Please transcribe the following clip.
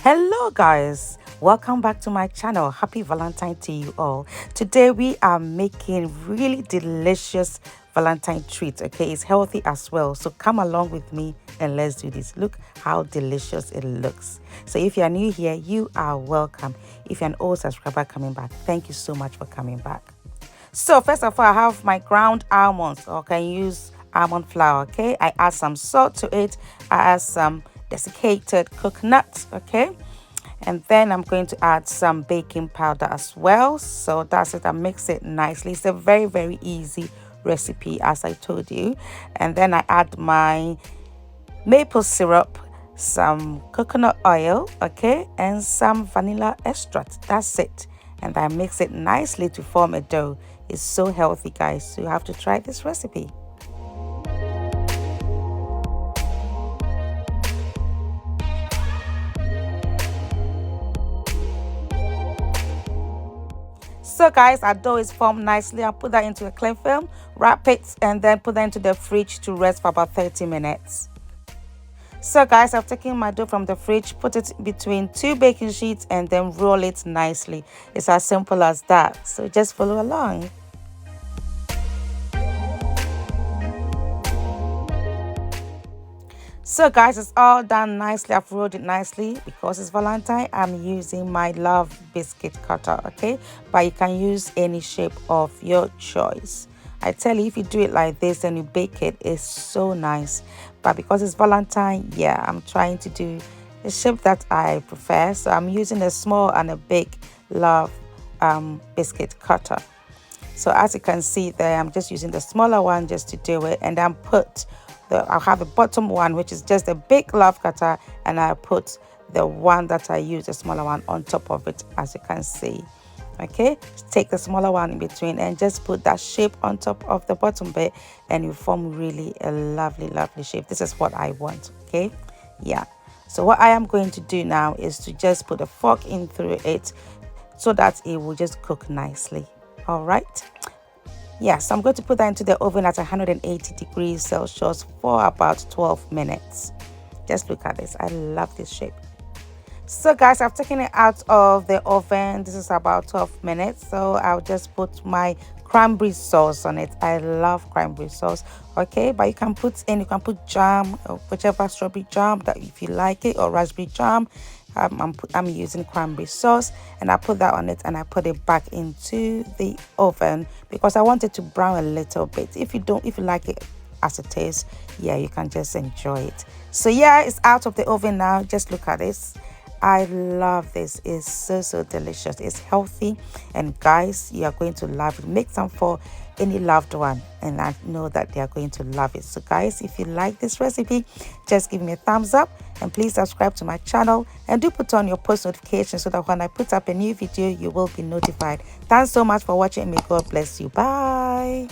Hello guys, welcome back to my channel. Happy Valentine to you all. Today we are making really delicious Valentine treat. Okay, it's healthy as well, so come along with me and let's do this. Look how delicious it looks. So if you are new here, you are welcome. If you're an old subscriber coming back, thank you so much for coming back. So first of all, I have my ground almonds, or can use almond flour. Okay, I add some salt to it. I add some desiccated coconut. Okay, and then I'm going to add some baking powder as well. So that's it. I mix it nicely. It's a very easy recipe, as I told you. And then I add my maple syrup, some coconut oil, okay, and some vanilla extract. That's it. And I mix it nicely to form a dough. It's so healthy, guys, so you have to try this recipe. So guys, our dough is formed nicely. I'll put that into a cling film, wrap it, and then put that into the fridge to rest for about 30 minutes. So guys, I've taken my dough from the fridge, put it between two baking sheets, and then roll it nicely. It's as simple as that. So just follow along. So guys, it's all done nicely. I've rolled it nicely. Because it's Valentine, I'm using my love biscuit cutter, okay, but you can use any shape of your choice. I tell you, if you do it like this and you bake it, it's so nice. But because it's Valentine, yeah, I'm trying to do the shape that I prefer. So I'm using a small and a big love biscuit cutter. So as you can see there, I'm just using the smaller one just to do it, and then I'll have a bottom one, which is just a big love cutter, and I put the one that I use, the smaller one, on top of it, as you can see. Okay, take the smaller one in between and just put that shape on top of the bottom bit, and you form really a lovely shape. This is what I want. Okay, yeah. So what I am going to do now is to just put a fork in through it so that it will just cook nicely. All right. Yeah, so I'm going to put that into the oven at 180 degrees Celsius for about 12 minutes. Just look at this. I love this shape. So guys, I've taken it out of the oven. This is about 12 minutes. So I'll just put my cranberry sauce on it. I love cranberry sauce. Okay, but you can put jam, or whichever strawberry jam that if you like it, or raspberry jam. I'm using cranberry sauce, and I put that on it, and I put it back into the oven because I want it to brown a little bit. If you like it as it is, yeah, you can just enjoy it. So yeah, it's out of the oven now. Just look at this. I love this. It's so delicious. It's healthy, and guys, you are going to love it. Make some for any loved one, and I know that they are going to love it. So guys, if you like this recipe, just give me a thumbs up, and please subscribe to my channel, and do put on your post notifications so that when I put up a new video, you will be notified. Thanks so much for watching. May God bless you. Bye.